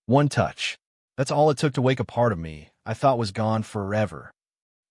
One touch. That's all it took to wake a part of me I thought was gone forever.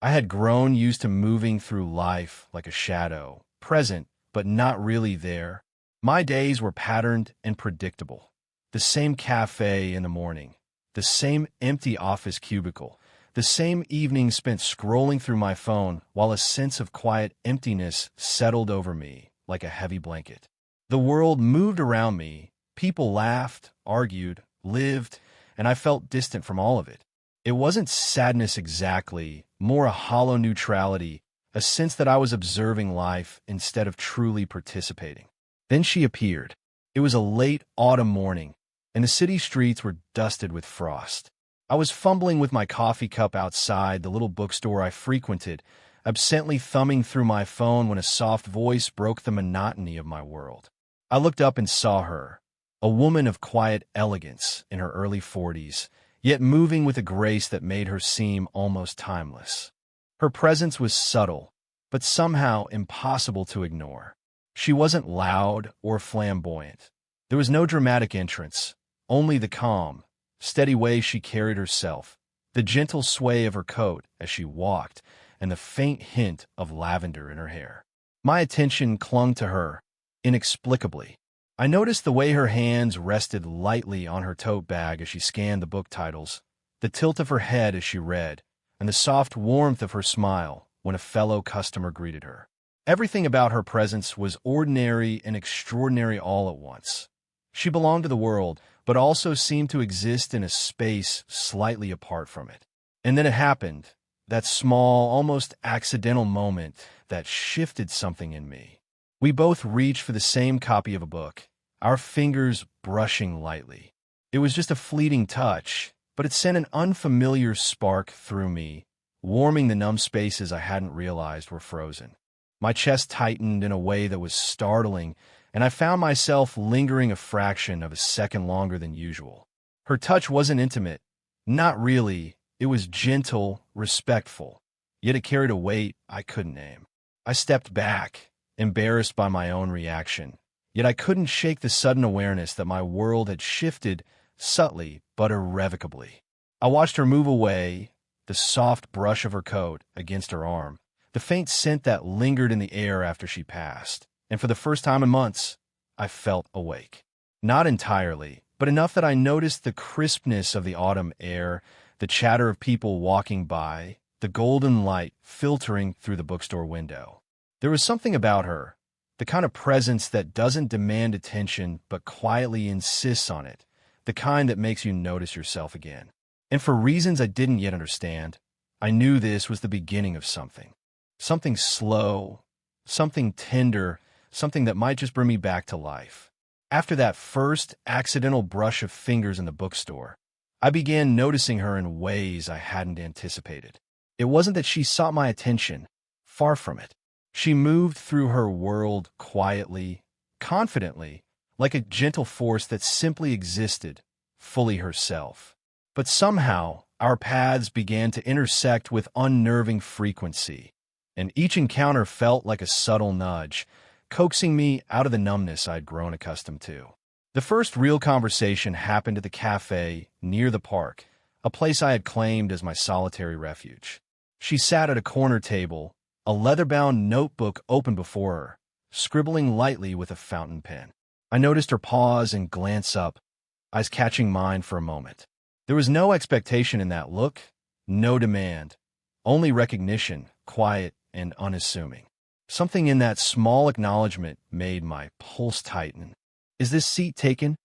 I had grown used to moving through life like a shadow, present, but not really there. My days were patterned and predictable. The same cafe in the morning, the same empty office cubicle, the same evening spent scrolling through my phone while a sense of quiet emptiness settled over me like a heavy blanket. The world moved around me, people laughed, argued, lived, and I felt distant from all of it. It wasn't sadness exactly, more a hollow neutrality, a sense that I was observing life instead of truly participating. Then she appeared. It was a late autumn morning, and the city streets were dusted with frost. I was fumbling with my coffee cup outside the little bookstore I frequented, absently thumbing through my phone when a soft voice broke the monotony of my world. I looked up and saw her, a woman of quiet elegance in her early 40s, yet moving with a grace that made her seem almost timeless. Her presence was subtle, but somehow impossible to ignore. She wasn't loud or flamboyant. There was no dramatic entrance, only the calm, steady way she carried herself, the gentle sway of her coat as she walked, and the faint hint of lavender in her hair. My attention clung to her, inexplicably. I noticed the way her hands rested lightly on her tote bag as she scanned the book titles, the tilt of her head as she read, and the soft warmth of her smile when a fellow customer greeted her. Everything about her presence was ordinary and extraordinary all at once. She belonged to the world, but also seemed to exist in a space slightly apart from it. And then it happened, that small, almost accidental moment that shifted something in me. We both reached for the same copy of a book, our fingers brushing lightly. It was just a fleeting touch, but it sent an unfamiliar spark through me, warming the numb spaces I hadn't realized were frozen. My chest tightened in a way that was startling, and I found myself lingering a fraction of a second longer than usual. Her touch wasn't intimate. Not really. It was gentle, respectful, yet it carried a weight I couldn't name. I stepped back, embarrassed by my own reaction, yet I couldn't shake the sudden awareness that my world had shifted subtly but irrevocably. I watched her move away, the soft brush of her coat against her arm, the faint scent that lingered in the air after she passed, and for the first time in months, I felt awake. Not entirely, but enough that I noticed the crispness of the autumn air, the chatter of people walking by, the golden light filtering through the bookstore window. There was something about her, the kind of presence that doesn't demand attention but quietly insists on it, the kind that makes you notice yourself again. And for reasons I didn't yet understand, I knew this was the beginning of something. Something slow, something tender, something that might just bring me back to life. After that first accidental brush of fingers in the bookstore, I began noticing her in ways I hadn't anticipated. It wasn't that she sought my attention, far from it. She moved through her world quietly, confidently, like a gentle force that simply existed, fully herself. But somehow, our paths began to intersect with unnerving frequency, and each encounter felt like a subtle nudge, coaxing me out of the numbness I'd grown accustomed to. The first real conversation happened at the cafe near the park, a place I had claimed as my solitary refuge. She sat at a corner table, a leather-bound notebook open before her, scribbling lightly with a fountain pen. I noticed her pause and glance up, eyes catching mine for a moment. There was no expectation in that look, no demand, only recognition, quiet and unassuming. Something in that small acknowledgement made my pulse tighten. "Is this seat taken?"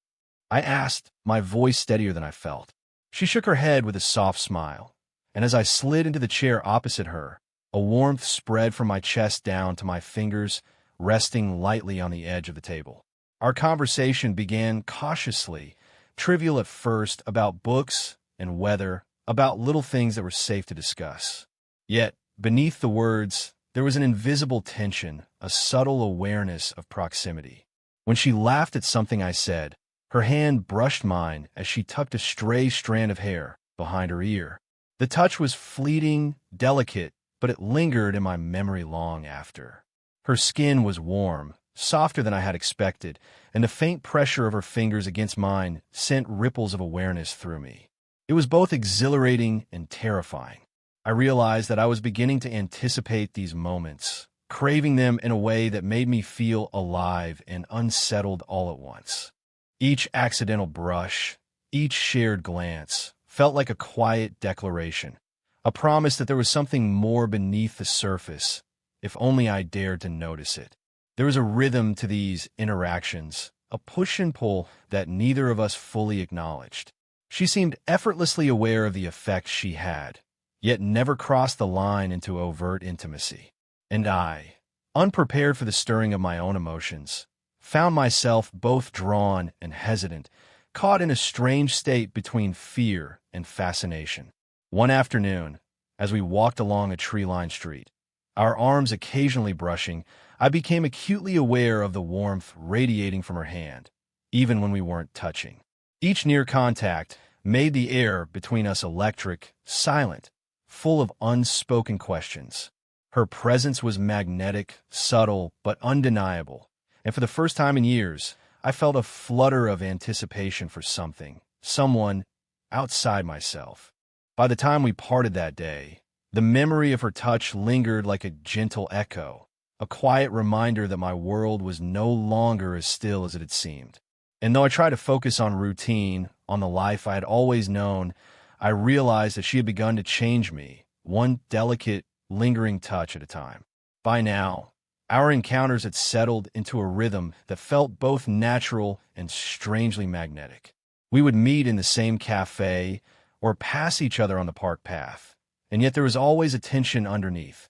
I asked, my voice steadier than I felt. She shook her head with a soft smile, and as I slid into the chair opposite her, a warmth spread from my chest down to my fingers, resting lightly on the edge of the table. Our conversation began cautiously, trivial at first, about books and weather, about little things that were safe to discuss. Yet, beneath the words, there was an invisible tension, a subtle awareness of proximity. When she laughed at something I said, her hand brushed mine as she tucked a stray strand of hair behind her ear. The touch was fleeting, delicate, but it lingered in my memory long after. Her skin was warm, softer than I had expected, and the faint pressure of her fingers against mine sent ripples of awareness through me. It was both exhilarating and terrifying. I realized that I was beginning to anticipate these moments, craving them in a way that made me feel alive and unsettled all at once. Each accidental brush, each shared glance, felt like a quiet declaration, a promise that there was something more beneath the surface, if only I dared to notice it. There was a rhythm to these interactions, a push and pull that neither of us fully acknowledged. She seemed effortlessly aware of the effect she had, yet never crossed the line into overt intimacy. And I, unprepared for the stirring of my own emotions, found myself both drawn and hesitant, caught in a strange state between fear and fascination. One afternoon, as we walked along a tree-lined street, our arms occasionally brushing, I became acutely aware of the warmth radiating from her hand, even when we weren't touching. Each near contact made the air between us electric, silent, full of unspoken questions. Her presence was magnetic, subtle, but undeniable, and for the first time in years, I felt a flutter of anticipation for something, someone outside myself. By the time we parted that day, the memory of her touch lingered like a gentle echo, a quiet reminder that my world was no longer as still as it had seemed. And though I tried to focus on routine, on the life I had always known, I realized that she had begun to change me, one delicate, lingering touch at a time. By now, our encounters had settled into a rhythm that felt both natural and strangely magnetic. We would meet in the same cafe or pass each other on the park path, and yet there was always a tension underneath,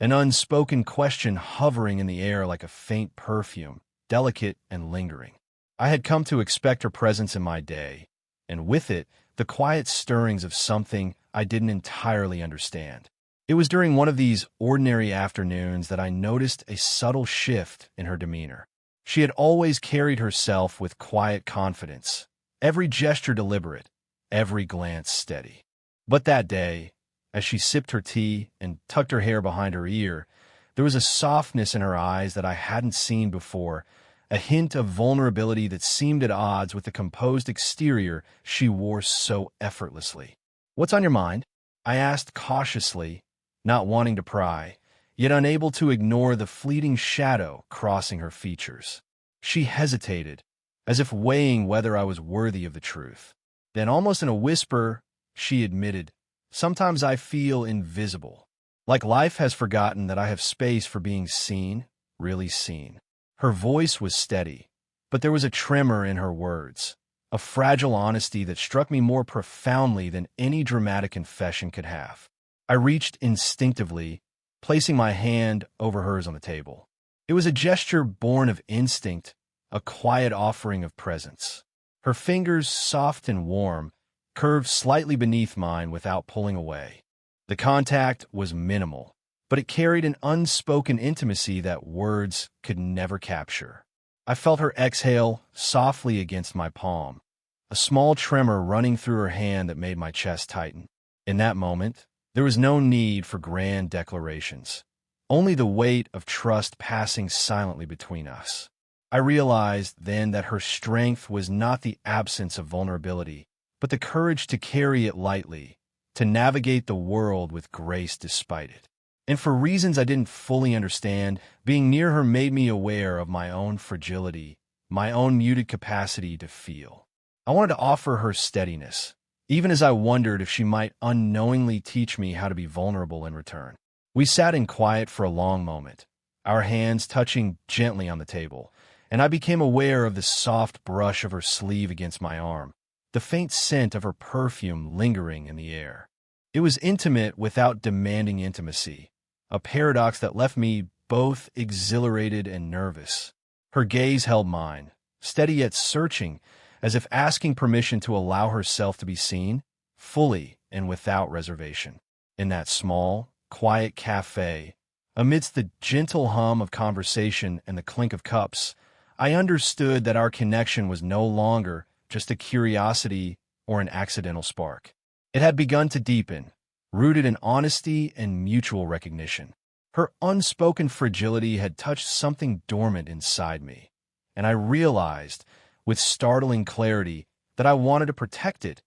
an unspoken question hovering in the air like a faint perfume, delicate and lingering. I had come to expect her presence in my day, and with it, the quiet stirrings of something I didn't entirely understand. It was during one of these ordinary afternoons that I noticed a subtle shift in her demeanor. She had always carried herself with quiet confidence, every gesture deliberate, every glance steady. But that day, as she sipped her tea and tucked her hair behind her ear, there was a softness in her eyes that I hadn't seen before, a hint of vulnerability that seemed at odds with the composed exterior she wore so effortlessly. "What's on your mind?" I asked cautiously, not wanting to pry, yet unable to ignore the fleeting shadow crossing her features. She hesitated, as if weighing whether I was worthy of the truth. Then, almost in a whisper, she admitted, "Sometimes I feel invisible, like life has forgotten that I have space for being seen, really seen." Her voice was steady, but there was a tremor in her words, a fragile honesty that struck me more profoundly than any dramatic confession could have. I reached instinctively, placing my hand over hers on the table. It was a gesture born of instinct, a quiet offering of presence. Her fingers, soft and warm, curved slightly beneath mine without pulling away. The contact was minimal, but it carried an unspoken intimacy that words could never capture. I felt her exhale softly against my palm, a small tremor running through her hand that made my chest tighten. In that moment, there was no need for grand declarations, only the weight of trust passing silently between us. I realized then that her strength was not the absence of vulnerability, but the courage to carry it lightly, to navigate the world with grace despite it. And for reasons I didn't fully understand, being near her made me aware of my own fragility, my own muted capacity to feel. I wanted to offer her steadiness, even as I wondered if she might unknowingly teach me how to be vulnerable in return. We sat in quiet for a long moment, our hands touching gently on the table, and I became aware of the soft brush of her sleeve against my arm, the faint scent of her perfume lingering in the air. It was intimate without demanding intimacy, a paradox that left me both exhilarated and nervous. Her gaze held mine, steady yet searching, as if asking permission to allow herself to be seen, fully and without reservation. In that small, quiet cafe, amidst the gentle hum of conversation and the clink of cups, I understood that our connection was no longer just a curiosity or an accidental spark. It had begun to deepen, rooted in honesty and mutual recognition. Her unspoken fragility had touched something dormant inside me, and I realized, with startling clarity, that I wanted to protect it,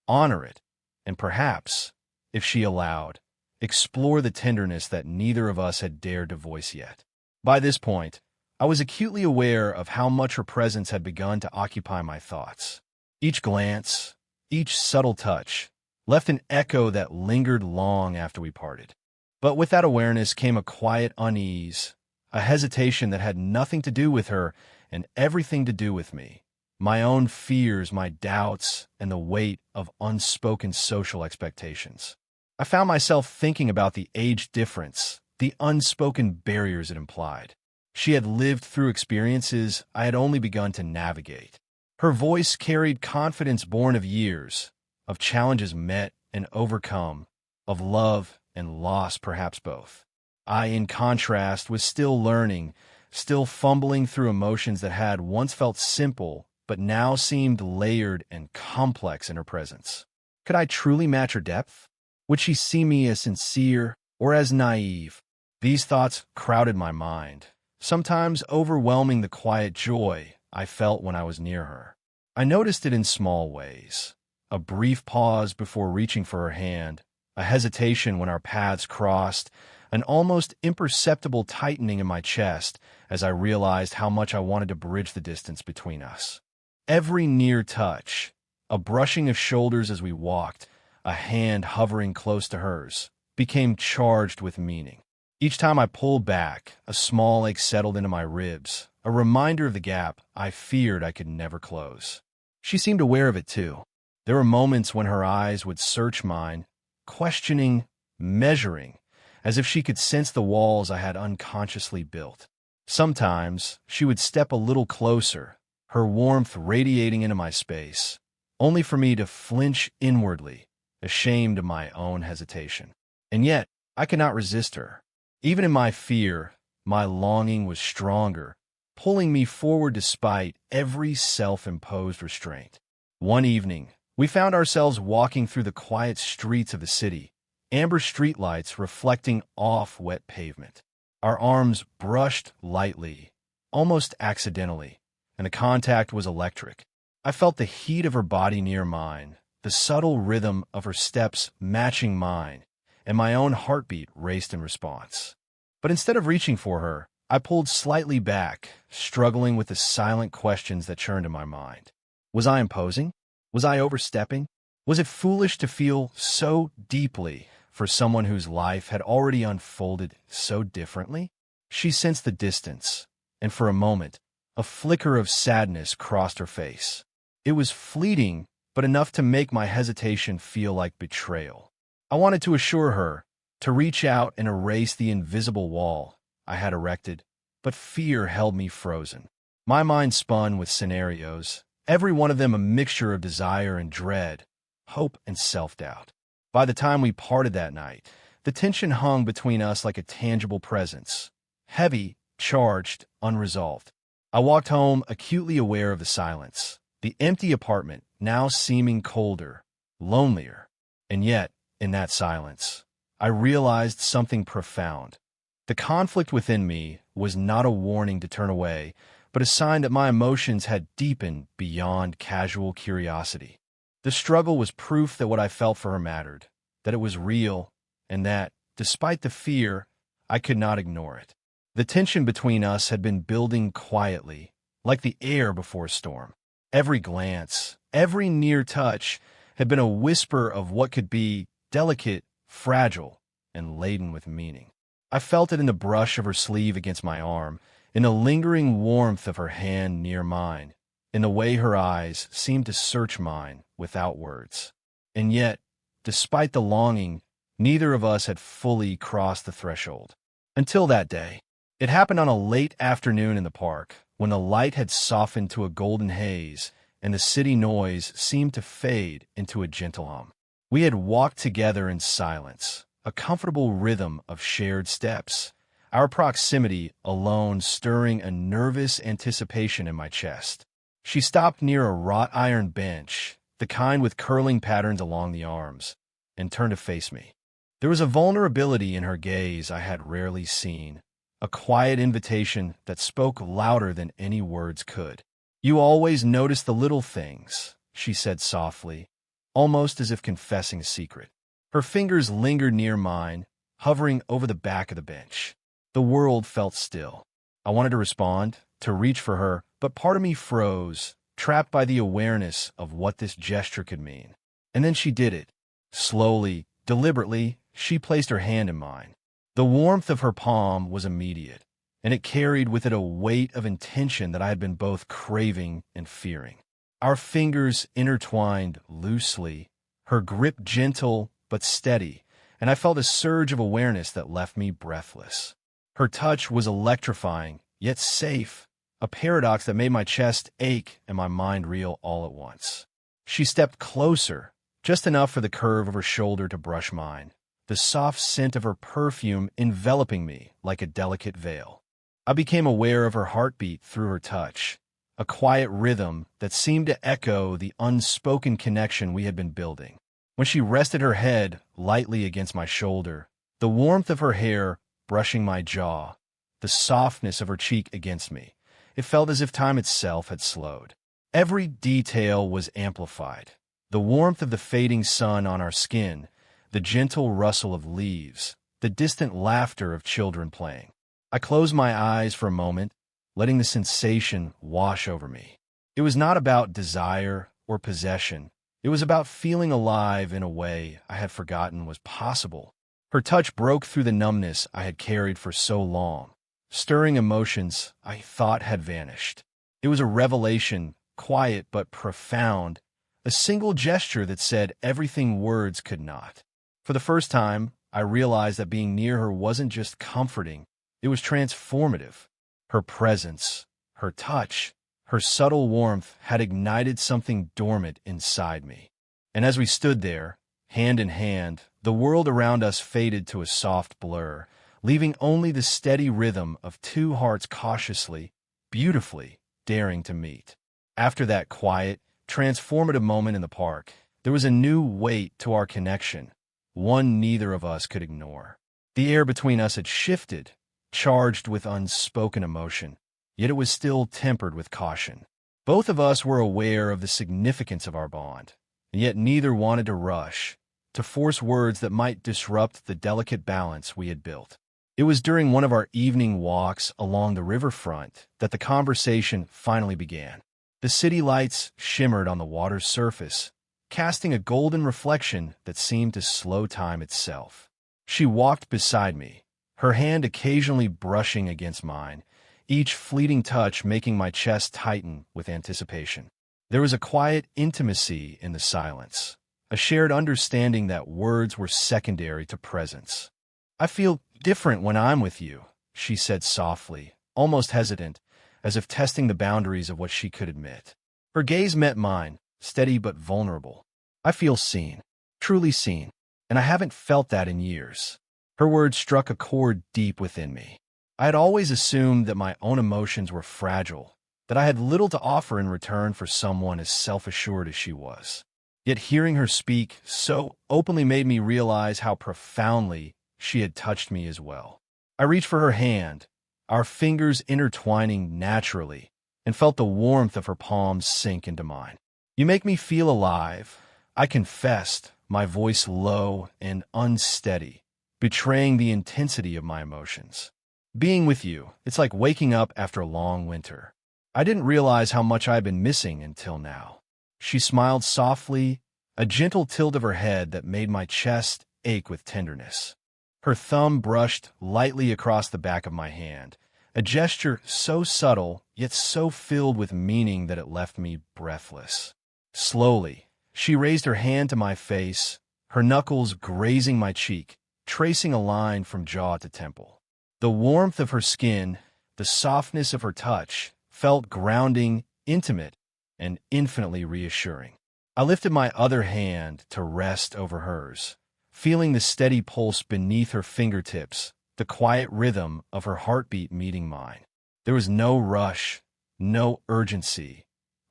honor it, and perhaps, if she allowed, explore the tenderness that neither of us had dared to voice yet. By this point, I was acutely aware of how much her presence had begun to occupy my thoughts. Each glance, each subtle touch, left an echo that lingered long after we parted. But with that awareness came a quiet unease, a hesitation that had nothing to do with her and everything to do with me. My own fears, my doubts, and the weight of unspoken social expectations. I found myself thinking about the age difference, the unspoken barriers it implied. She had lived through experiences I had only begun to navigate. Her voice carried confidence born of years, of challenges met and overcome, of love and loss, perhaps both. I, in contrast, was still learning, still fumbling through emotions that had once felt simple, but now seemed layered and complex in her presence. Could I truly match her depth? Would she see me as sincere or as naive? These thoughts crowded my mind, sometimes overwhelming the quiet joy I felt when I was near her. I noticed it in small ways. A brief pause before reaching for her hand, a hesitation when our paths crossed, an almost imperceptible tightening in my chest as I realized how much I wanted to bridge the distance between us. Every near touch, a brushing of shoulders as we walked, a hand hovering close to hers, became charged with meaning. Each time I pulled back, a small ache settled into my ribs, a reminder of the gap I feared I could never close. She seemed aware of it too. There were moments when her eyes would search mine, questioning, measuring, as if she could sense the walls I had unconsciously built. Sometimes she would step a little closer, her warmth radiating into my space, only for me to flinch inwardly, ashamed of my own hesitation. And yet, I could not resist her. Even in my fear, my longing was stronger, pulling me forward despite every self-imposed restraint. One evening, we found ourselves walking through the quiet streets of the city, amber streetlights reflecting off wet pavement. Our arms brushed lightly, almost accidentally, and the contact was electric. I felt the heat of her body near mine, the subtle rhythm of her steps matching mine, and my own heartbeat raced in response. But instead of reaching for her, I pulled slightly back, struggling with the silent questions that churned in my mind. Was I imposing? Was I overstepping? Was it foolish to feel so deeply for someone whose life had already unfolded so differently? She sensed the distance, and for a moment, a flicker of sadness crossed her face. It was fleeting, but enough to make my hesitation feel like betrayal. I wanted to assure her, to reach out and erase the invisible wall I had erected, but fear held me frozen. My mind spun with scenarios, every one of them a mixture of desire and dread, hope and self-doubt. By the time we parted that night, the tension hung between us like a tangible presence, heavy, charged, unresolved. I walked home acutely aware of the silence, the empty apartment now seeming colder, lonelier. And yet, in that silence, I realized something profound. The conflict within me was not a warning to turn away, but a sign that my emotions had deepened beyond casual curiosity. The struggle was proof that what I felt for her mattered, that it was real, and that, despite the fear, I could not ignore it. The tension between us had been building quietly, like the air before a storm. Every glance, every near touch had been a whisper of what could be delicate, fragile, and laden with meaning. I felt it in the brush of her sleeve against my arm, in the lingering warmth of her hand near mine, in the way her eyes seemed to search mine without words. And yet, despite the longing, neither of us had fully crossed the threshold. Until that day. It happened on a late afternoon in the park, when the light had softened to a golden haze, and the city noise seemed to fade into a gentle hum. We had walked together in silence, a comfortable rhythm of shared steps, our proximity alone stirring a nervous anticipation in my chest. She stopped near a wrought iron bench, the kind with curling patterns along the arms, and turned to face me. There was a vulnerability in her gaze I had rarely seen, a a quiet invitation that spoke louder than any words could. "You always notice the little things," she said softly, almost as if confessing a secret. Her fingers lingered near mine, hovering over the back of the bench. The world felt still. I wanted to respond, to reach for her, but part of me froze, trapped by the awareness of what this gesture could mean. And then she did it. Slowly, deliberately, she placed her hand in mine. The warmth of her palm was immediate, and it carried with it a weight of intention that I had been both craving and fearing. Our fingers intertwined loosely, her grip gentle but steady, and I felt a surge of awareness that left me breathless. Her touch was electrifying, yet safe, a paradox that made my chest ache and my mind reel all at once. She stepped closer, just enough for the curve of her shoulder to brush mine, the soft scent of her perfume enveloping me like a delicate veil. I became aware of her heartbeat through her touch, a quiet rhythm that seemed to echo the unspoken connection we had been building. When she rested her head lightly against my shoulder, the warmth of her hair brushing my jaw, the softness of her cheek against me, it felt as if time itself had slowed. Every detail was amplified. The warmth of the fading sun on our skin, the gentle rustle of leaves, the distant laughter of children playing. I closed my eyes for a moment, letting the sensation wash over me. It was not about desire or possession. It was about feeling alive in a way I had forgotten was possible. Her touch broke through the numbness I had carried for so long, stirring emotions I thought had vanished. It was a revelation, quiet but profound, a single gesture that said everything words could not. For the first time, I realized that being near her wasn't just comforting, it was transformative. Her presence, her touch, her subtle warmth had ignited something dormant inside me. And as we stood there, hand in hand, the world around us faded to a soft blur, leaving only the steady rhythm of two hearts cautiously, beautifully, daring to meet. After that quiet, transformative moment in the park, there was a new weight to our connection, one neither of us could ignore. The air between us had shifted, charged with unspoken emotion, yet it was still tempered with caution. Both of us were aware of the significance of our bond, and yet neither wanted to rush, to force words that might disrupt the delicate balance we had built. It was during one of our evening walks along the riverfront that the conversation finally began. The city lights shimmered on the water's surface, casting a golden reflection that seemed to slow time itself. She walked beside me, her hand occasionally brushing against mine, each fleeting touch making my chest tighten with anticipation. There was a quiet intimacy in the silence, a shared understanding that words were secondary to presence. "I feel different when I'm with you," she said softly, almost hesitant, as if testing the boundaries of what she could admit. Her gaze met mine, steady but vulnerable. "I feel seen, truly seen, and I haven't felt that in years." Her words struck a chord deep within me. I had always assumed that my own emotions were fragile, that I had little to offer in return for someone as self-assured as she was. Yet hearing her speak so openly made me realize how profoundly she had touched me as well. I reached for her hand, our fingers intertwining naturally, and felt the warmth of her palms sink into mine. "You make me feel alive," I confessed, my voice low and unsteady, betraying the intensity of my emotions. "Being with you, it's like waking up after a long winter. I didn't realize how much I had been missing until now." She smiled softly, a gentle tilt of her head that made my chest ache with tenderness. Her thumb brushed lightly across the back of my hand, a gesture so subtle, yet so filled with meaning that it left me breathless. Slowly, she raised her hand to my face, her knuckles grazing my cheek, tracing a line from jaw to temple. The warmth of her skin, the softness of her touch, felt grounding, intimate, and infinitely reassuring. I lifted my other hand to rest over hers, feeling the steady pulse beneath her fingertips, the quiet rhythm of her heartbeat meeting mine. There was no rush, no urgency,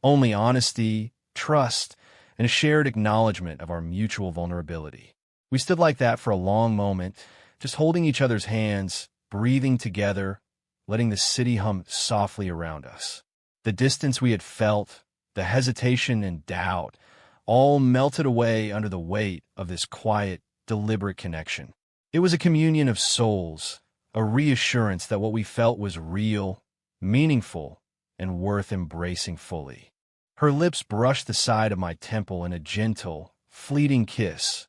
only honesty, trust, and a shared acknowledgement of our mutual vulnerability. We stood like that for a long moment, just holding each other's hands, breathing together, letting the city hum softly around us. The distance we had felt, the hesitation and doubt, all melted away under the weight of this quiet, deliberate connection. It was a communion of souls, a reassurance that what we felt was real, meaningful, and worth embracing fully. Her lips brushed the side of my temple in a gentle, fleeting kiss,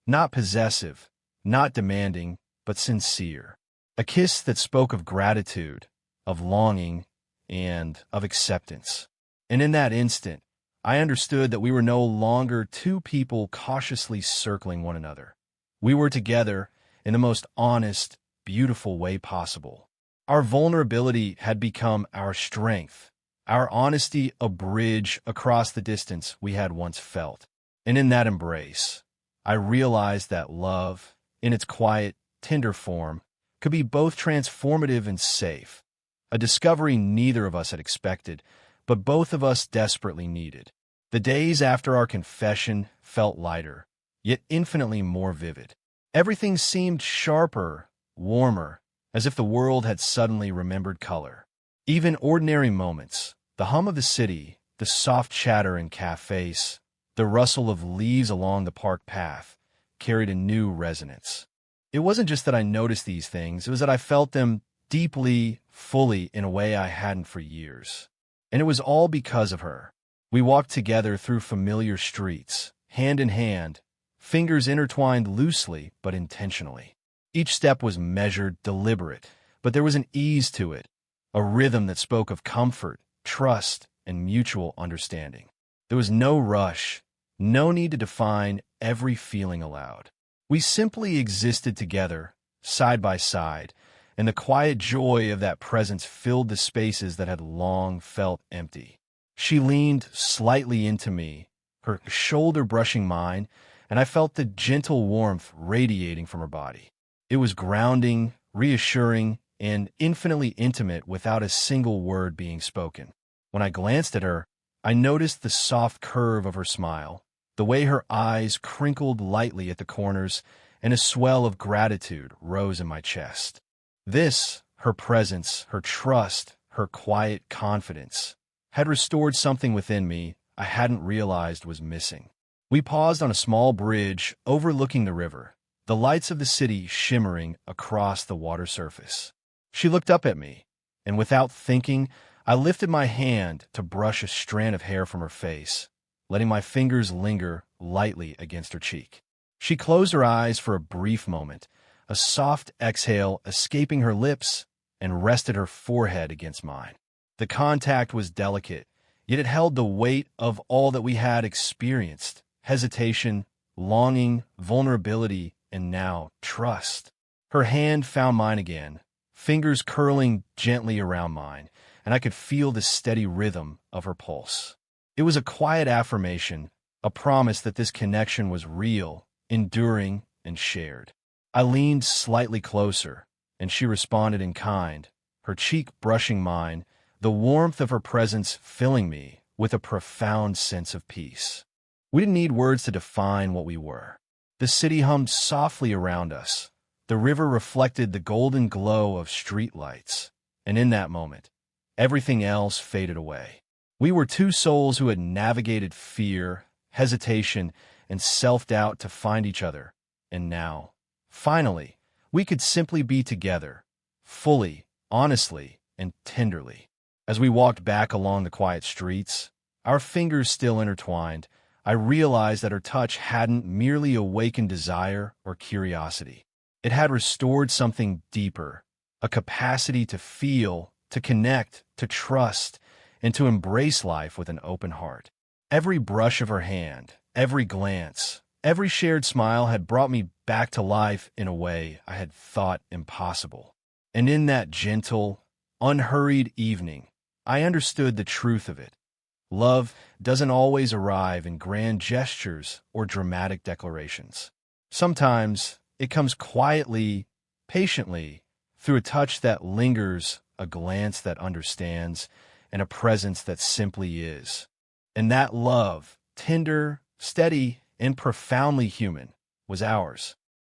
not possessive, not demanding, but sincere. A kiss that spoke of gratitude, of longing, and of acceptance. And in that instant, I understood that we were no longer two people cautiously circling one another. We were together in the most honest, beautiful way possible. Our vulnerability had become our strength, our honesty a bridge across the distance we had once felt. And in that embrace, I realized that love, in its quiet, tender form, could be both transformative and safe, a discovery neither of us had expected, but both of us desperately needed. The days after our confession felt lighter, yet infinitely more vivid. Everything seemed sharper, warmer, as if the world had suddenly remembered color. Even ordinary moments, the hum of the city, the soft chatter in cafes, the rustle of leaves along the park path, carried a new resonance. It wasn't just that I noticed these things, it was that I felt them deeply, fully, in a way I hadn't for years. And it was all because of her. We walked together through familiar streets, hand in hand, fingers intertwined loosely but intentionally. Each step was measured, deliberate, but there was an ease to it, a rhythm that spoke of comfort, trust, and mutual understanding. There was no rush, no need to define every feeling aloud. We simply existed together, side by side, and the quiet joy of that presence filled the spaces that had long felt empty. She leaned slightly into me, her shoulder brushing mine, and I felt the gentle warmth radiating from her body. It was grounding, reassuring, and infinitely intimate without a single word being spoken. When I glanced at her, I noticed the soft curve of her smile, the way her eyes crinkled lightly at the corners, and a swell of gratitude rose in my chest. This, her presence, her trust, her quiet confidence, had restored something within me I hadn't realized was missing. We paused on a small bridge overlooking the river, the lights of the city shimmering across the water surface. She looked up at me, and without thinking, I lifted my hand to brush a strand of hair from her face, letting my fingers linger lightly against her cheek. She closed her eyes for a brief moment, a soft exhale escaping her lips, and rested her forehead against mine. The contact was delicate, yet it held the weight of all that we had experienced: hesitation, longing, vulnerability, and now trust. Her hand found mine again, fingers curling gently around mine, and I could feel the steady rhythm of her pulse. It was a quiet affirmation, a promise that this connection was real, enduring, and shared. I leaned slightly closer, and she responded in kind, her cheek brushing mine, the warmth of her presence filling me with a profound sense of peace. We didn't need words to define what we were. The city hummed softly around us. The river reflected the golden glow of streetlights, and in that moment, everything else faded away. We were two souls who had navigated fear, hesitation, and self-doubt to find each other, and now, finally, we could simply be together, fully, honestly, and tenderly. As we walked back along the quiet streets, our fingers still intertwined, I realized that her touch hadn't merely awakened desire or curiosity. It had restored something deeper, a capacity to feel, to connect, to trust, and to embrace life with an open heart. Every brush of her hand, every glance, every shared smile had brought me back to life in a way I had thought impossible. And in that gentle, unhurried evening, I understood the truth of it. Love doesn't always arrive in grand gestures or dramatic declarations. Sometimes it comes quietly, patiently, through a touch that lingers, a glance that understands, and a presence that simply is. And that love, tender, steady, and profoundly human, was ours.